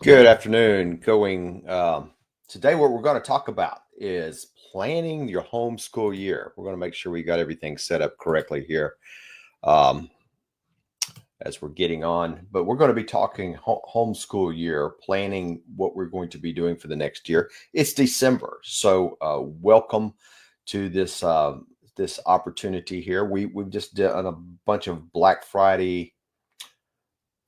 Good afternoon. Today, what we're going to talk about is planning your homeschool year. We're going to make sure we got everything set up correctly here um, as we're getting on. But we're going to be talking homeschool year, planning what we're going to be doing for the next year. It's December, so welcome to this opportunity here. We've just done a bunch of Black Friday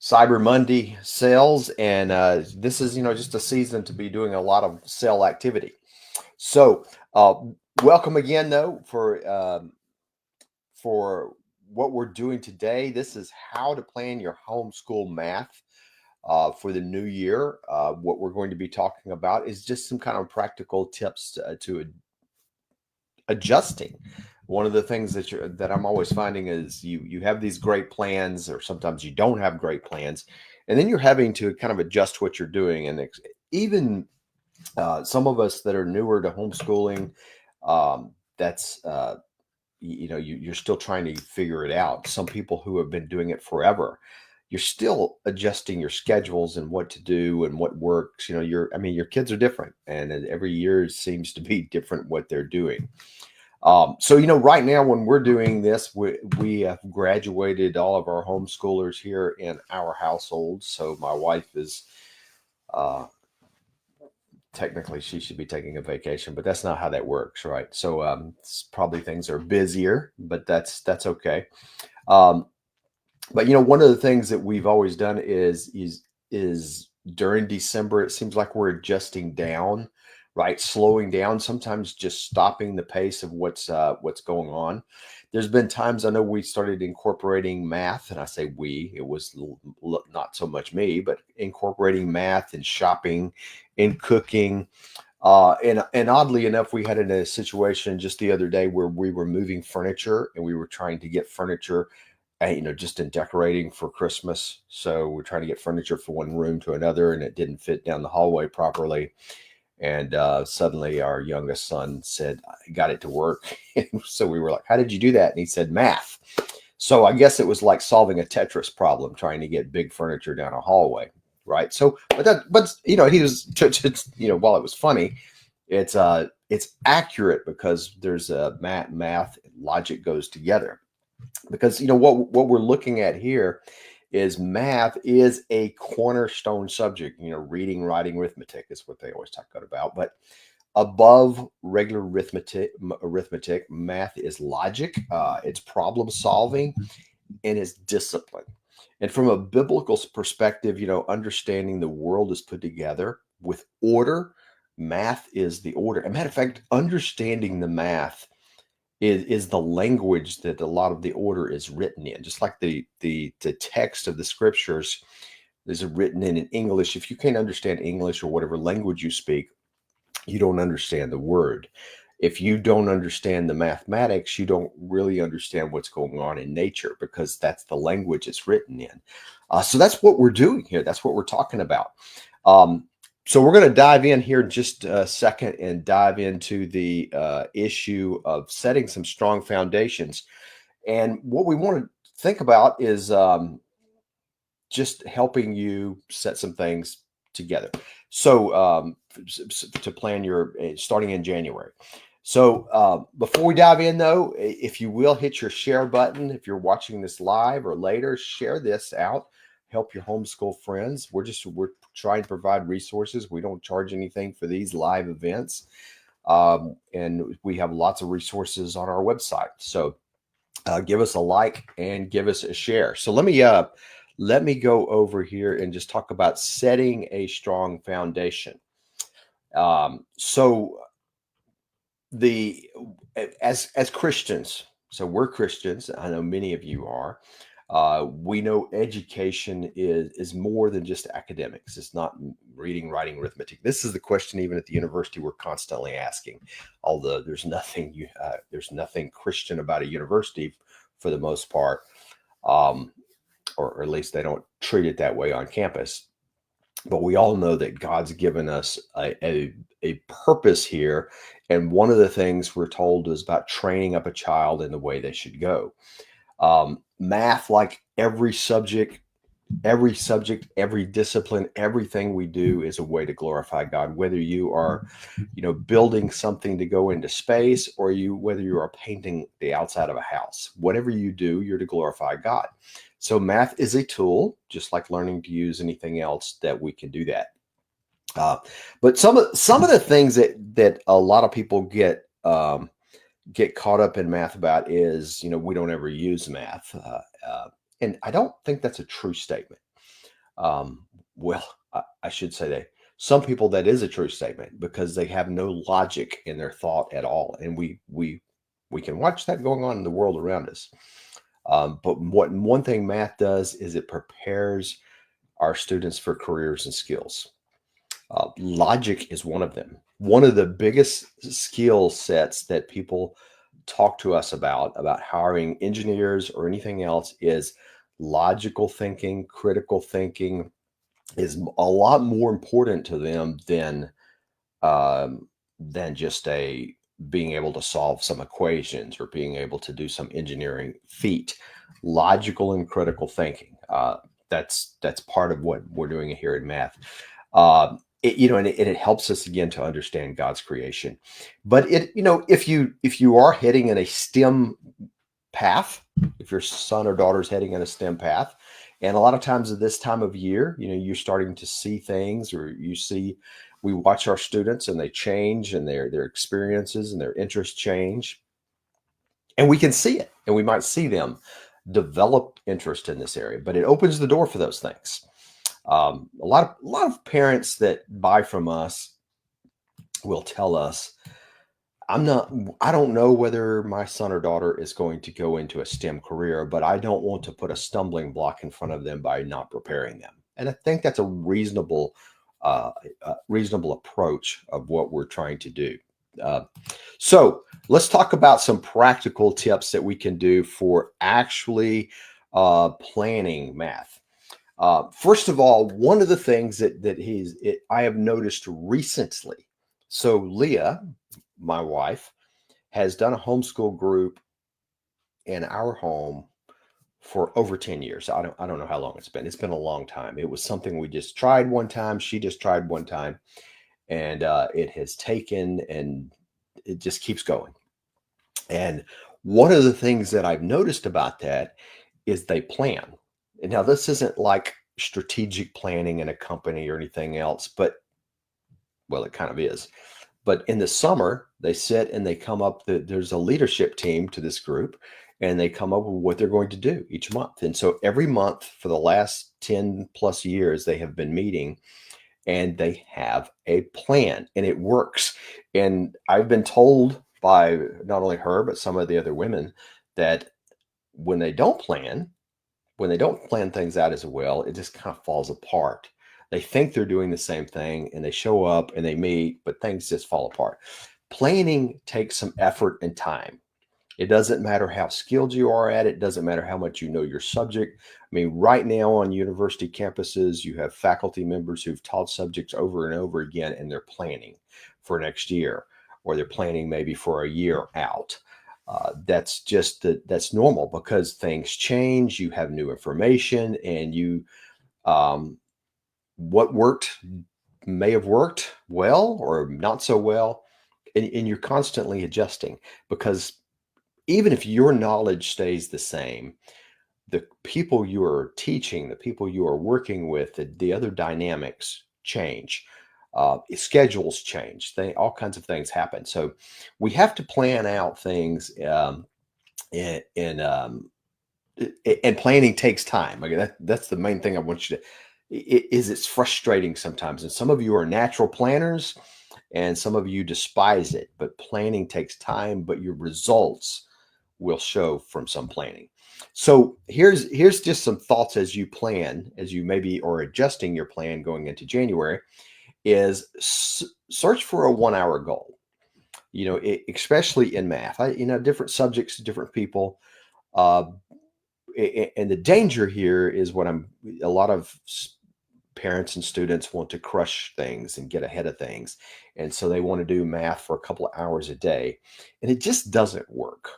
Cyber Monday sales, and this is just a season to be doing a lot of sale activity. So, welcome again, though, for what we're doing today. This is how to plan your homeschool math for the new year. What we're going to be talking about is just some kind of practical tips to adjusting. One of the things that I'm always finding is you have these great plans, or sometimes you don't have great plans, and then you're having to kind of adjust what you're doing. And even some of us that are newer to homeschooling, that's you're still trying to figure it out. Some people who have been doing it forever, you're still adjusting your schedules and what to do and what works. Your kids are different, and every year seems to be different what they're doing. So, right now when we're doing this, we have graduated all of our homeschoolers here in our household. So my wife is, uh, technically she should be taking a vacation, but that's not how that works, right? So probably things are busier, but that's okay. Um, but one of the things that we've always done is during December, it seems like we're adjusting down, right? Slowing down, sometimes just stopping the pace of what's going on. There's been times I know we started incorporating math, and I say we, it was not so much me, but incorporating math and shopping and cooking. And oddly enough, we had in a situation just the other day where we were moving furniture and we were trying to get furniture, just in decorating for Christmas. So we're trying to get furniture from one room to another, and it didn't fit down the hallway properly. And suddenly our youngest son said, I got it to work. So we were like, how did you do that? And he said, math. So I guess it was like solving a Tetris problem, trying to get big furniture down a hallway. Right. So, he was, while it was funny, it's accurate because there's a math logic goes together. Because what we're looking at here is math is a cornerstone subject. Reading, writing, arithmetic is what they always talk about. But above regular arithmetic, math is logic, it's problem solving, and it's discipline. And from a biblical perspective, understanding the world is put together with order. Math is the order. As a matter of fact, understanding the math is the language that a lot of the order is written in. Just like the text of the scriptures is written in English. If you can't understand English or whatever language you speak, you don't understand the word. If you don't understand the mathematics, you don't really understand what's going on in nature, because that's the language it's written in. So that's what we're doing here. That's what we're talking about. Um, so we're going to dive in here in just a second and dive into the issue of setting some strong foundations. And what we want to think about is just helping you set some things together. So to plan your starting in January. So before we dive in, though, if you will hit your share button, if you're watching this live or later, share this out. Help your homeschool friends. We're trying to provide resources. We don't charge anything for these live events, and we have lots of resources on our website. So give us a like and give us a share. So let me go over here and just talk about setting a strong foundation. So the as Christians, so we're Christians. I know many of you are. We know education is more than just academics. It's not reading, writing, arithmetic. This is the question even at the university we're constantly asking. Although there's nothing Christian about a university for the most part, or at least they don't treat it that way on campus. But we all know that God's given us a purpose here. And one of the things we're told is about training up a child in the way they should go. Math, like every subject, Every subject, every discipline, everything we do is a way to glorify God. Whether you are, building something to go into space, or whether you are painting the outside of a house, whatever you do, you're to glorify God. So math is a tool, just like learning to use anything else, that we can do that. Uh, but some of the things that a lot of people get caught up in math about is, we don't ever use math. And I don't think that's a true statement. Well, I should say that some people, that is a true statement, because they have no logic in their thought at all. And we can watch that going on in the world around us. But one thing math does is it prepares our students for careers and skills. Logic is one of them. One of the biggest skill sets that people talk to us about hiring engineers or anything else is logical thinking. Critical thinking is a lot more important to them than just a being able to solve some equations or being able to do some engineering feat. Logical and critical thinking. That's part of what we're doing here in math. And it helps us again to understand God's creation. But if you are heading in a STEM path, if your son or daughter is heading in a STEM path, and a lot of times at this time of year, you're starting to see things, or we watch our students and they change, and their experiences and their interests change, and we can see it, and we might see them develop interest in this area, but it opens the door for those things. A lot of parents that buy from us will tell us, I don't know whether my son or daughter is going to go into a STEM career, but I don't want to put a stumbling block in front of them by not preparing them. And I think that's a reasonable approach of what we're trying to do. Uh, so let's talk about some practical tips that we can do for actually planning math. First of all, one of the things that I have noticed recently. So Leah, my wife, has done a homeschool group in our home for over 10 years. I don't know how long it's been. It's been a long time. It was something we just tried one time. She just tried one time, and it has taken, and it just keeps going. And one of the things that I've noticed about that is they plan. And now this isn't like strategic planning in a company or anything else, but well, it kind of is. But in the summer, they sit and they come up. There's a leadership team to this group, and they come up with what they're going to do each month. And so every month for the last 10 plus years, they have been meeting, and they have a plan, and it works. And I've been told by not only her, but some of the other women, that when they don't plan, when they don't plan things out as well, it just kind of falls apart. They think they're doing the same thing, and they show up and they meet, but things just fall apart. Planning takes some effort and time. It doesn't matter how skilled you are at it. It doesn't matter how much you know your subject. I mean, right now on university campuses, you have faculty members who've taught subjects over and over again, and they're planning for next year, or they're planning maybe for a year out. That's normal, because things change. You have new information, and um, what worked may have worked well or not so well, and you're constantly adjusting, because even if your knowledge stays the same, the people you are teaching, the people you are working with, the other dynamics change. Schedules change. All kinds of things happen. So we have to plan out things, and planning takes time. Like that's the main thing I want you to. It's frustrating sometimes, and some of you are natural planners, and some of you despise it. But planning takes time, but your results will show from some planning. So here's just some thoughts as you plan, as you maybe are adjusting your plan going into January, is search for a 1 hour goal. Especially in math, different subjects, different people. Uh, and the danger here is a lot of parents and students want to crush things and get ahead of things. And so they want to do math for a couple of hours a day. And it just doesn't work.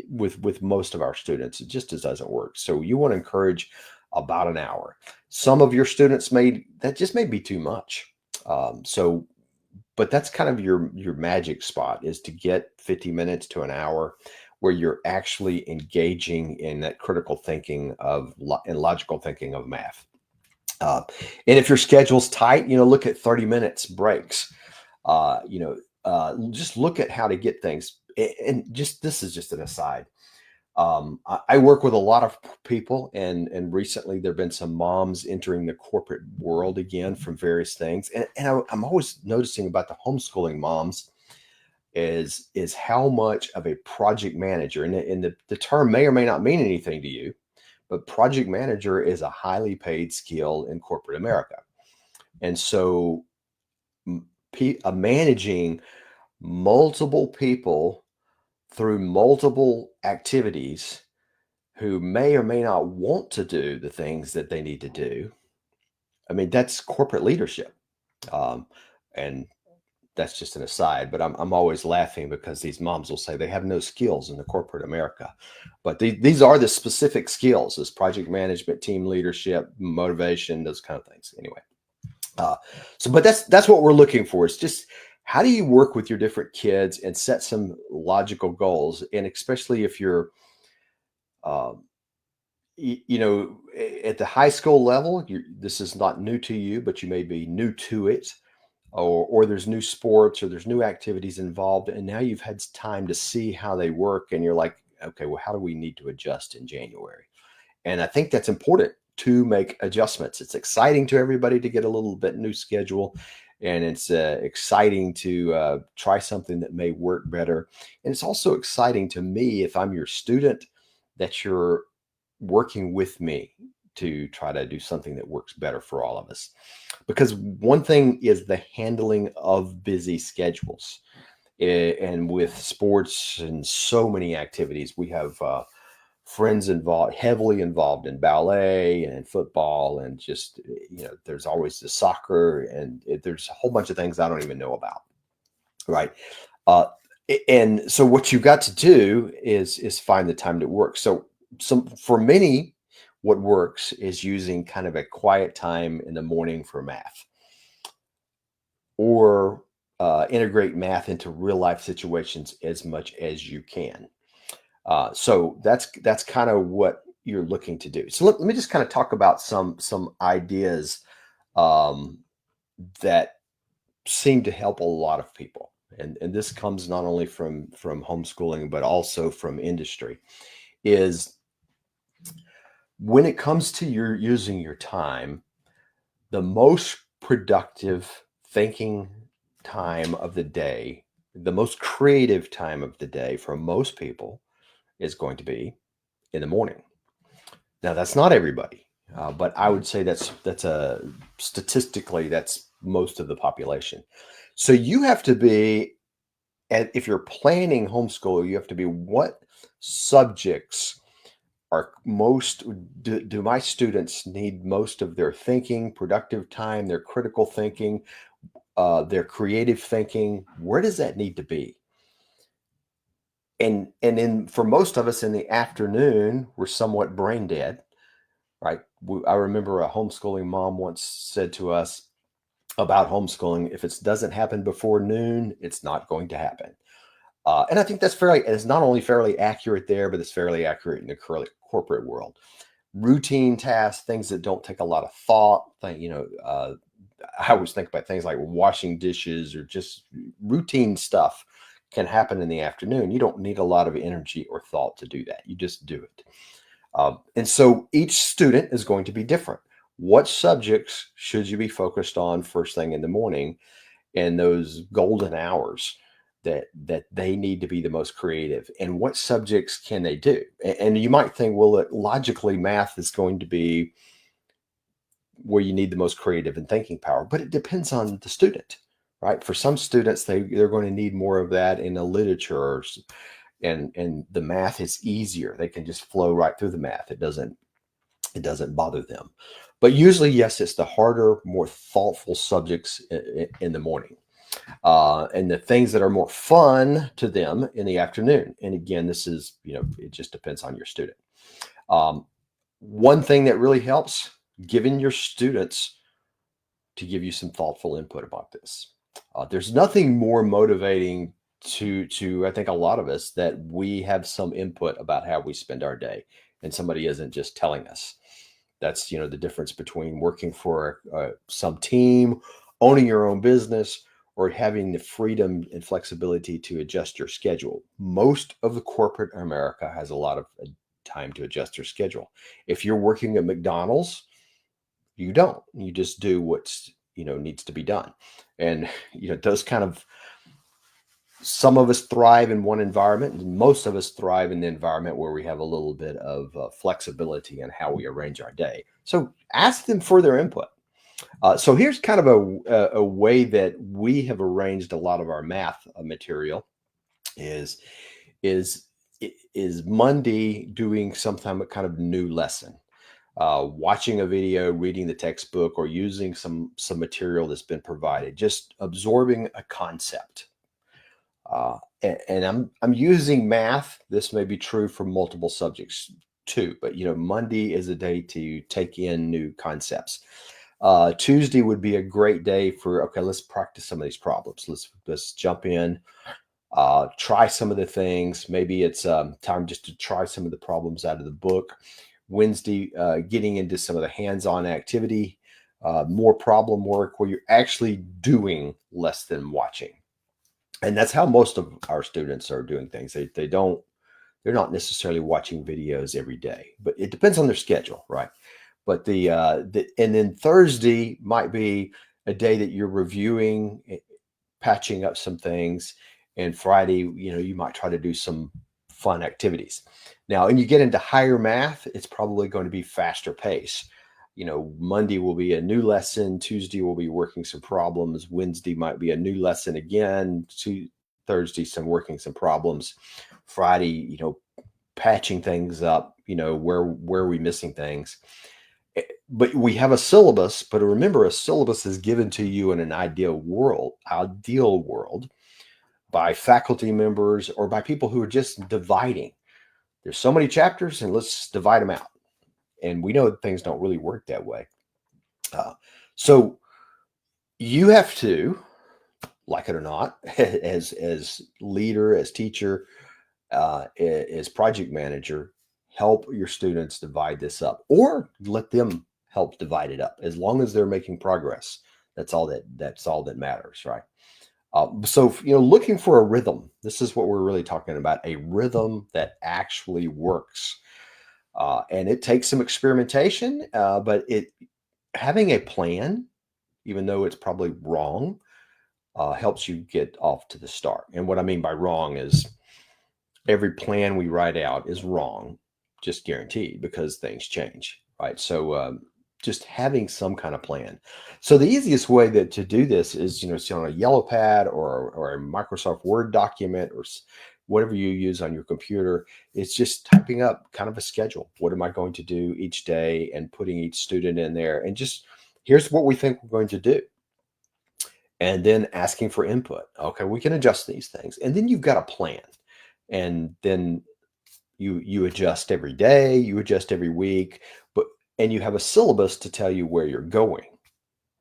With most of our students, it just doesn't work. So you want to encourage about an hour. Some of your students that just may be too much. So, but that's kind of your magic spot, is to get 50 minutes to an hour where you're actually engaging in that critical thinking and logical thinking of math. Uh, and if your schedule's tight, look at 30 minutes breaks. Just look at how to get things. And just this is just an aside. I work with a lot of people, and recently there have been some moms entering the corporate world again from various things. And I'm always noticing about the homeschooling moms is how much of a project manager, and the term may or may not mean anything to you, but project manager is a highly paid skill in corporate America. And so managing multiple people through multiple activities who may or may not want to do the things that they need to do. I mean, that's corporate leadership. Um, and that's just an aside, but I'm always laughing because these moms will say they have no skills in the corporate America. But these are the specific skills: is project management, team leadership, motivation, those kind of things. Anyway, but that's what we're looking for. Is just how do you work with your different kids and set some logical goals, and especially if you're uh, at the high school level, this is not new to you, but you may be new to it, or there's new sports or there's new activities involved, and now you've had time to see how they work, and you're like, okay, well, how do we need to adjust in January? And I think that's important to make adjustments. It's exciting to everybody to get a little bit new schedule, and it's exciting to try something that may work better. And it's also exciting to me, if I'm your student, that you're working with me to try to do something that works better for all of us. Because one thing is the handling of busy schedules. And with sports and so many activities, we have friends heavily involved in ballet and in football, and just, there's always the soccer, and there's a whole bunch of things I don't even know about. Right. Uh, and so what you've got to do is find the time to work. So for many, what works is using kind of a quiet time in the morning for math, or integrate math into real life situations as much as you can. So that's kind of what you're looking to do. So let me just kind of talk about some ideas um, that seem to help a lot of people. And this comes not only from homeschooling, but also from industry. Is when it comes to using your time, the most productive thinking time of the day, the most creative time of the day for most people is going to be in the morning. Now, that's not everybody, but I would say that's statistically, that's most of the population. So you have to be, if you're planning homeschool, you have to be, what subjects are do my students need most of their thinking, productive time, their critical thinking, their creative thinking? Where does that need to be? And for most of us in the afternoon, we're somewhat brain dead, right? I remember a homeschooling mom once said to us about homeschooling: if it doesn't happen before noon, it's not going to happen. And I think it's not only fairly accurate there, but it's fairly accurate in the corporate world. Routine tasks, things that don't take a lot of thought. I always think about things like washing dishes, or just routine stuff can happen in the afternoon. You don't need a lot of energy or thought to do that. You just do it. And so each student is going to be different. What subjects should you be focused on first thing in the morning, in those golden hours that they need to be the most creative? And what subjects can they do? And you might think, well, logically, math is going to be where you need the most creative and thinking power, but it depends on the student, right? For some students, they're going to need more of that in the literature, and the math is easier. They can just flow right through the math. It doesn't bother them. But usually, yes, it's the harder, more thoughtful subjects in the morning, and the things that are more fun to them in the afternoon. And again, this is, it just depends on your student. Um, One thing that really helps, giving your students to give you some thoughtful input about this. There's nothing more motivating to I think a lot of us that we have some input about how we spend our day, and somebody isn't just telling us. That's the difference between working for some team, owning your own business, or having the freedom and flexibility to adjust your schedule. Most of the corporate America has a lot of time to adjust their schedule. If you're working at McDonald's, you don't. You just do what's needs to be done. And those kind of, some of us thrive in one environment, and most of us thrive in the environment where we have a little bit of flexibility in how we arrange our day. So ask them for their input. So here's kind of a way that we have arranged a lot of our math material is is is Monday doing some kind of new lesson, watching a video, reading the textbook, or using some material that's been provided, just absorbing a concept. And I'm using math. This may be true for multiple subjects too, but Monday is a day to take in new concepts. Tuesday would be a great day for, okay, let's practice some of these problems. Let's jump in, try some of the things. Maybe it's time just to try some of the problems out of the book. Wednesday, getting into some of the hands-on activity, more problem work where you're actually doing less than watching. And that's how most of our students are doing things. They're not necessarily watching videos every day, but it depends on their schedule, right? But and then Thursday might be a day that you're reviewing, patching up some things, and Friday, you might try to do some fun activities. Now, and you get into higher math, it's probably going to be faster pace. Monday will be a new lesson. Tuesday will be working some problems. Wednesday might be a new lesson again. Thursday, working some problems. Friday, patching things up. Where are we missing things? But we have a syllabus. But remember, a syllabus is given to you in an ideal world by faculty members or by people who are just dividing. There's so many chapters, and let's divide them out. And we know that things don't really work that way. So you have to, like it or not, as leader, as teacher, as project manager, help your students divide this up, or let them help divide it up. As long as they're making progress, that's all that matters, right? So looking for a rhythm. This is what we're really talking about: a rhythm that actually works. And it takes some experimentation, but having a plan, even though it's probably wrong, helps you get off to the start. And what I mean by wrong is every plan we write out is wrong, just guaranteed, because things change, right? So just having some kind of plan. So the easiest way to do this is, on a yellow pad or a Microsoft Word document or whatever you use on your computer. It's just typing up kind of a schedule. What am I going to do each day, and putting each student in there, and just here's what we think we're going to do. And then asking for input. Okay, we can adjust these things. And then you've got a plan. And then you adjust every day, you adjust every week, and you have a syllabus to tell you where you're going.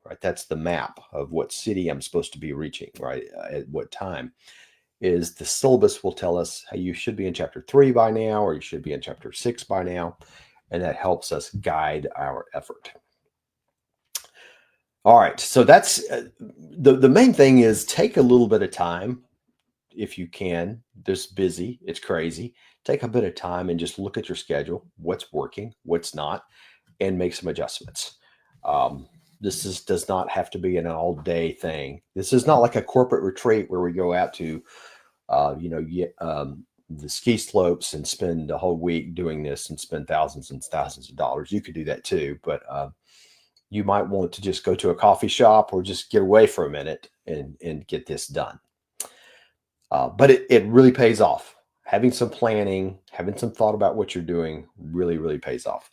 Right? That's the map of what city I'm supposed to be reaching, right? At what time. Is the syllabus will tell us, hey, you should be in chapter 3 by now, or you should be in chapter 6 by now. And that helps us guide our effort. All right. So that's the main thing is take a little bit of time if you can. This busy, it's crazy. Take a bit of time and just look at your schedule, what's working, what's not, and make some adjustments. This does not have to be an all-day thing. This is not like a corporate retreat where we go out to the ski slopes and spend a whole week doing this and spend thousands and thousands of dollars. You could do that too, but you might want to just go to a coffee shop or just get away for a minute and get this done. But it really pays off. Having some planning, having some thought about what you're doing really, really pays off.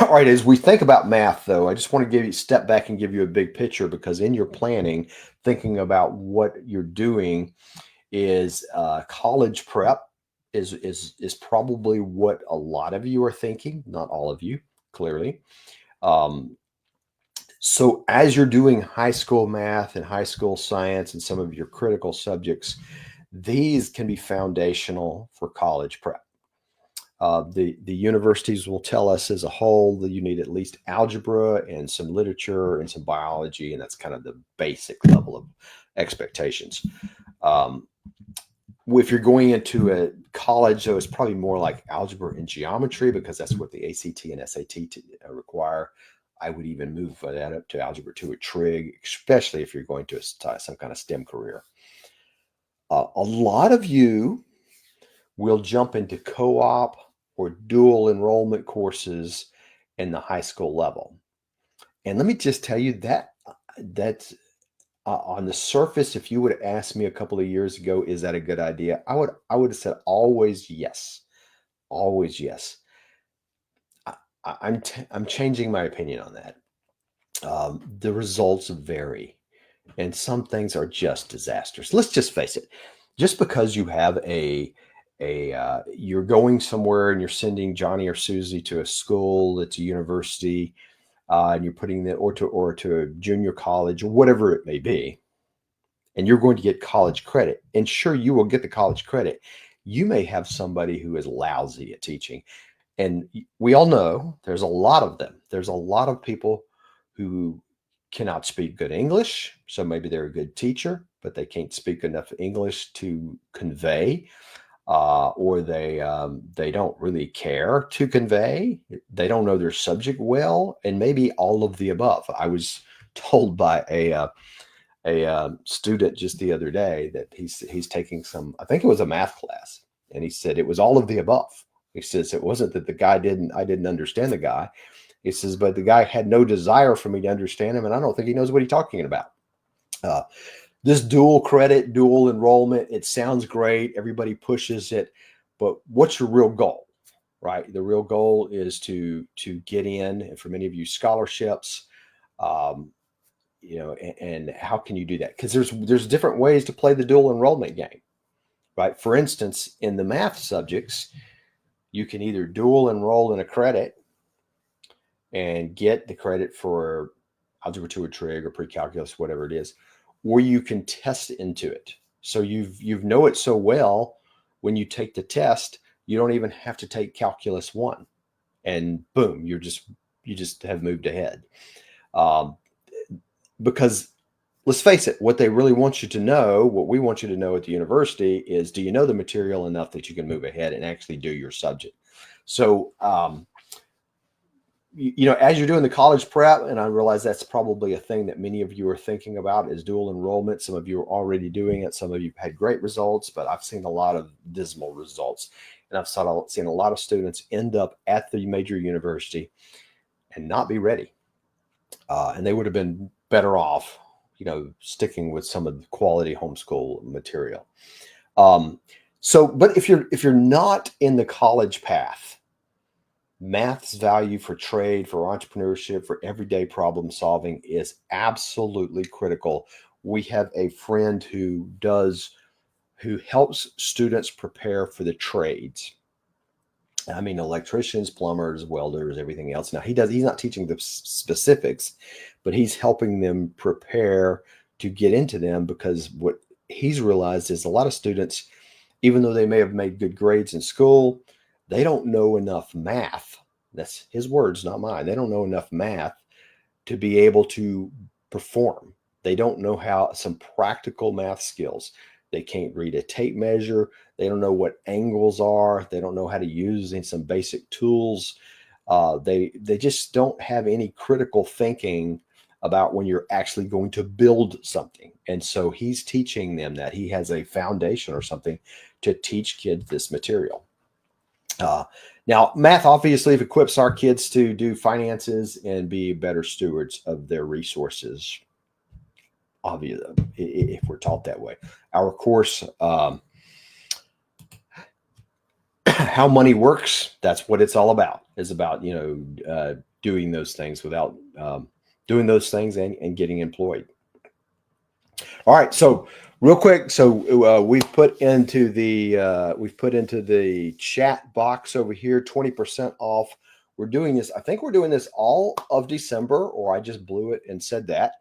All right, as we think about math, though, I just want to step back and give you a big picture, because in your planning, thinking about what you're doing is college prep is probably what a lot of you are thinking, not all of you, clearly. Um, so as you're doing high school math and high school science and some of your critical subjects, these can be foundational for college prep. The universities will tell us as a whole that you need at least algebra and some literature and some biology, and that's kind of the basic level of expectations. Um, if you're going into a college, though, it's probably more like algebra and geometry because that's what the ACT and SAT require. I would even move that up to algebra 2 or trig, especially if you're going to some kind of STEM career. A lot of you will jump into co-op or dual enrollment courses in the high school level. And let me just tell you that's on the surface, if you would have asked me a couple of years ago, is that a good idea? I would have said always yes, always yes. I'm changing my opinion on that. The results vary, and some things are just disastrous. Let's just face it. Just because you have you're going somewhere and you're sending Johnny or Susie to a school that's a university, and you're putting them or to a junior college or whatever it may be, and you're going to get college credit. And sure, you will get the college credit. You may have somebody who is lousy at teaching. And we all know there's a lot of them. There's a lot of people who cannot speak good English. So maybe they're a good teacher, but they can't speak enough English to convey, or they don't really care to convey. They don't know their subject well, and maybe all of the above. I was told by a student just the other day that he's taking some, I think it was a math class, and he said it was all of the above. He says it wasn't that I didn't understand the guy. He says, but the guy had no desire for me to understand him, and I don't think he knows what he's talking about. This dual credit, dual enrollment, it sounds great. Everybody pushes it, but what's your real goal, right? The real goal is to get in, and for many of you, scholarships. And how can you do that? Because there's different ways to play the dual enrollment game, right? For instance, in the math subjects, you can either dual enroll in a credit and get the credit for algebra 2 or trig or pre-calculus, whatever it is, or you can test into it. So you know it so well, when you take the test, you don't even have to take calculus 1, and boom, you just have moved ahead. Because let's face it, what they really want you to know, what we want you to know at the university is, do you know the material enough that you can move ahead and actually do your subject? So, as you're doing the college prep, and I realize that's probably a thing that many of you are thinking about, is dual enrollment. Some of you are already doing it. Some of you have had great results, but I've seen a lot of dismal results. And I've seen a lot of students end up at the major university and not be ready. And they would have been better off, sticking with some of the quality homeschool material. But if you're not in the college path, math's value for trade, for entrepreneurship, for everyday problem solving is absolutely critical. We have a friend who helps students prepare for the trades. I mean, electricians, plumbers, welders, everything else. Now he's not teaching the specifics, but he's helping them prepare to get into them, because what he's realized is a lot of students, even though they may have made good grades in school, they don't know enough math. That's his words, not mine. They don't know enough math to be able to perform. They don't know how some practical math skills. They can't read a tape measure. They don't know what angles are. They don't know how to use some basic tools. They just don't have any critical thinking about when you're actually going to build something. And so he's teaching them that. He has a foundation or something to teach kids this material. Now, math obviously equips our kids to do finances and be better stewards of their resources, obviously, if we're taught that way. Our course, How Money Works, that's what it's all about. It's about, doing those things doing those things and getting employed. All right. So Real quick, so we've put into the chat box over here 20% off. We're doing this. I think we're doing this all of December, or I just blew it and said that.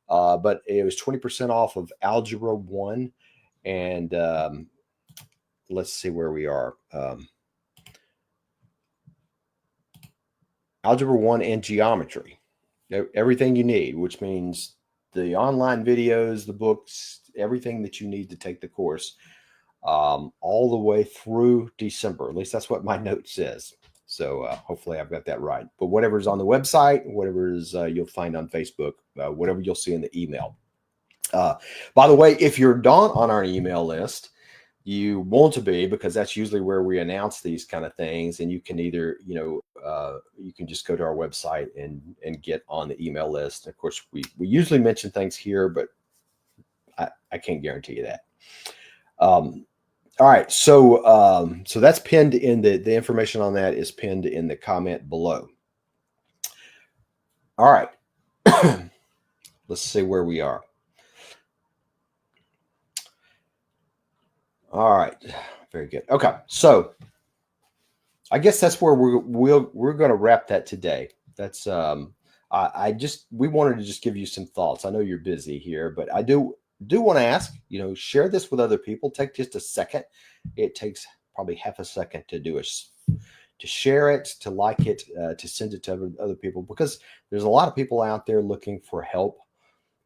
But it was 20% off of Algebra 1, and let's see where we are. Algebra 1 and Geometry. Everything you need, which means the online videos, the books, everything that you need to take the course, all the way through December. At least that's what my note says. So hopefully I've got that right. But whatever's on the website, whatever is you'll find on Facebook, whatever you'll see in the email. By the way, if you're not on our email list, you want to be, because that's usually where we announce these kind of things. And you can either, you can just go to our website and get on the email list. Of course, we usually mention things here, but I can't guarantee you that. All right, so so that's pinned in the information on that is pinned in the comment below. All right, let's see where we are. All right, very good. Okay, so I guess that's where we're going to wrap that today. That's we wanted to just give you some thoughts. I know you're busy here, but I do want to ask, share this with other people. Take just a second. It takes probably half a second to do it, to share it, to like it, to send it to other people, because there's a lot of people out there looking for help.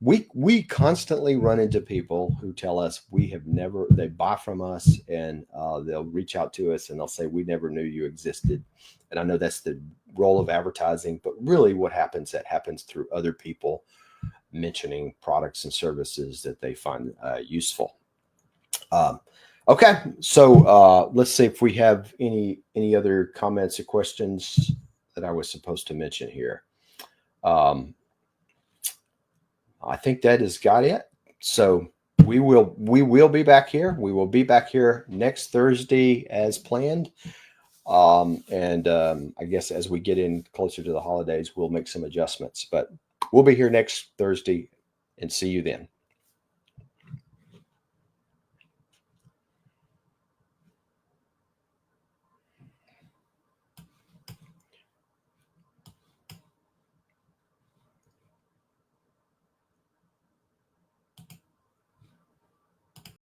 We constantly run into people who tell us they buy from us, and they'll reach out to us and they'll say, we never knew you existed. And I know that's the role of advertising, but really what happens, that happens through other people mentioning products and services that they find useful. Okay, so let's see if we have any other comments or questions that I was supposed to mention here. I think that has got it. So we will be back here. We will be back here next Thursday as planned. I guess as we get in closer to the holidays, we'll make some adjustments. But we'll be here next Thursday, and see you then.